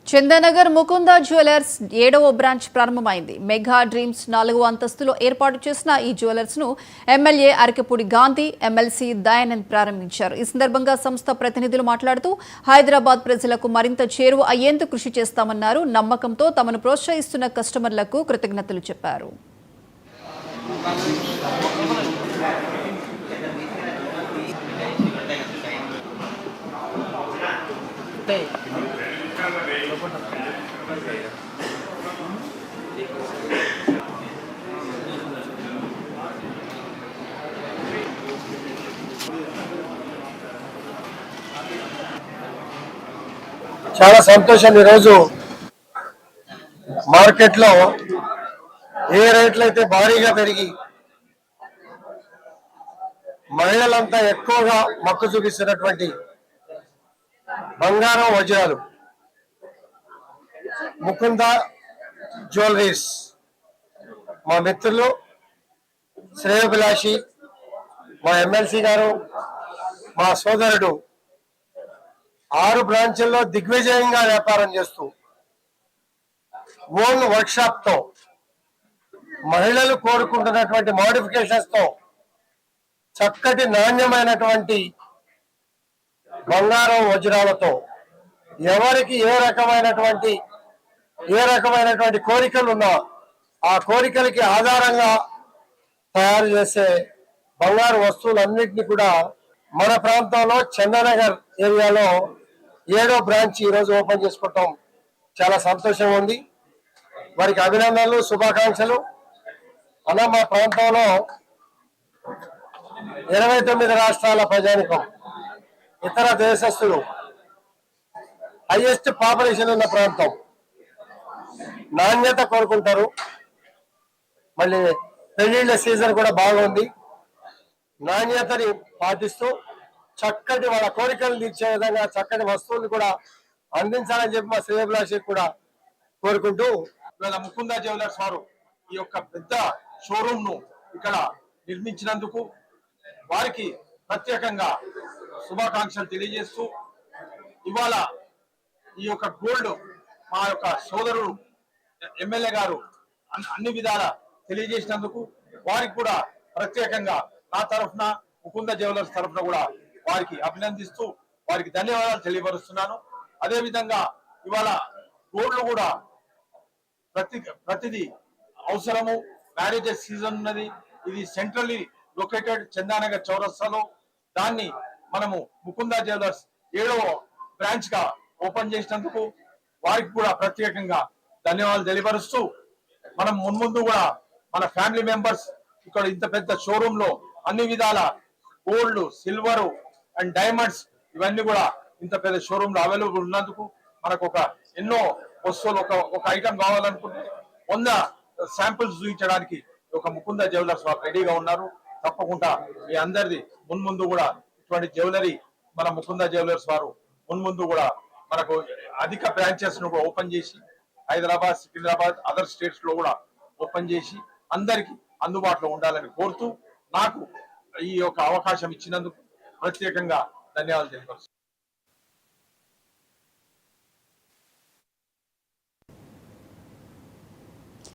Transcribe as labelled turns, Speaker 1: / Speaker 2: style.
Speaker 1: Chandanagar Mukunda jewellers 7వ branch ప్రారంభమైంది. Mega dreams 4వ అంతస్తులో ఏర్పాటు చేసిన ఈ జ్యువెలర్స్ ను ఎమ్మెల్యే అరకపూడి గాంధీ, ఎమ్మెల్సీ దయానంద్ ప్రారంభించారు. ఈ సందర్భంగా సంస్థ ప్రతినిధులు మాట్లాడుతూ హైదరాబాద్ ప్రజలకు మరింత చేరువ అయ్యేందుకు కృషి చేస్తామన్నారు. నమ్మకంతో తమను ప్రోత్సహిస్తున్న కస్టమర్లకు కృతజ్ఞతలు చెప్పారు.
Speaker 2: చాలా సంతోషం. ఈరోజు మార్కెట్లో ఏ రేట్లు అయితే భారీగా పెరిగి మహిళలంతా ఎక్కువగా మక్కు చూపిస్తున్నటువంటి బంగారం వజ్రాలు ముకుంద జ్యువెలరీస్ మా మిత్రులు శ్రేయోభిలాషి, మా ఎమ్మెల్సీ గారు, మా సోదరుడు 6 బ్రాంచుల్లో దిగ్విజయంగా వ్యాపారం చేస్తూ ఓన్ వర్క్షాప్ తో మహిళలు కోరుకుంటున్నటువంటి మోడిఫికేషన్స్ తో చక్కటి నాణ్యమైనటువంటి బంగారం వజ్రాలతో ఎవరికి ఏ రకమైనటువంటి కోరికలు ఉన్నా ఆ కోరికలకి ఆధారంగా తయారు చేసే బంగారు వస్తువులన్నింటినీ కూడా మన ప్రాంతంలో చందానగర్ ఏరియాలో 7వ బ్రాంచ్ ఈరోజు ఓపెన్ చేసుకోవటం చాలా సంతోషంగా ఉంది. వారికి అభినందనలు, శుభాకాంక్షలు. అలా మా ప్రాంతంలో 29 రాష్ట్రాల ప్రజానికం, ఇతర దేశస్తులు, హైయెస్ట్ పాపులేషన్ ఉన్న ప్రాంతం, నాణ్యత కోరుకుంటారు. మళ్ళీ పెళ్లిళ్ళ సీజన్ కూడా బాగుంది. నాణ్యతని పాటిస్తూ చక్కటి వాళ్ళ కోరికలు తీర్చే విధంగా చక్కటి వస్తువులు కూడా అందించాలని చెప్పి మా శ్రేయోభిలాషి కూడా కోరుకుంటూ,
Speaker 3: ఇవాళ ముకుంద జ్యువెలర్స్ వారు ఈ యొక్క పెద్ద షోరూమ్ ను ఇక్కడ నిర్మించినందుకు వారికి ప్రత్యేకంగా శుభాకాంక్షలు తెలియజేస్తూ, ఇవాళ ఈ యొక్క గోల్డ్ మా యొక్క సోదరుడు ఎమ్మెల్యే గారు అన్ని విధాల తెలియజేసినందుకు వారికి కూడా ప్రత్యేకంగా నా తరఫున, ముకుంద జ్యువెలర్స్ తరఫున కూడా వారికి అభినందిస్తూ వారికి ధన్యవాదాలు తెలియపరుస్తున్నాను. అదేవిధంగా ఇవాళ గోల్డ్ కూడా ప్రతిదీ అవసరము. మ్యారేజెస్ సీజన్ ఉన్నది. ఇది సెంట్రల్లీ లొకేటెడ్ చందానగర్ చౌరస్తాలో. దాన్ని మనము ముకుంద జ్యువెలర్స్ 7వ బ్రాంచ్ గా ఓపెన్ చేసినందుకు వారికి కూడా ప్రత్యేకంగా ధన్యవాదాలు తెలియపరుస్తూ, మనం మున్ముందు కూడా మన ఫ్యామిలీ మెంబర్స్ ఇక్కడ ఇంత పెద్ద షోరూమ్ లో అన్ని విధాల గోల్డ్, సిల్వర్ అండ్ డైమండ్స్ ఇవన్నీ కూడా ఇంత పెద్ద షోరూమ్ లో అవైలబుల్ ఉన్నందుకు మనకు ఎన్నో వస్తువులు ఒక ఐటమ్ కావాలనుకుంటే 100 శాంపిల్స్ చూపించడానికి ఒక ముకుంద జ్యువెలర్స్ వారు రెడీగా ఉన్నారు. తప్పకుండా మీ అందరిది మున్ముందు కూడా ఇటువంటి జ్యువెలరీ మన ముకుంద జ్యువెలర్స్ వారు మున్ముందు కూడా మనకు అధిక బ్రాంచెస్ ను ఓపెన్ చేసి హైదరాబాద్, సికింద్రాబాద్, అదర్ స్టేట్స్ లో కూడా ఓపెన్ చేసి అందరికి అందుబాటులో ఉండాలని కోరుతూ, నాకు ఈ యొక్క అవకాశం ఇచ్చినందుకు ప్రత్యేకంగా ధన్యవాదాలు తెలియపరుస్తున్నాను.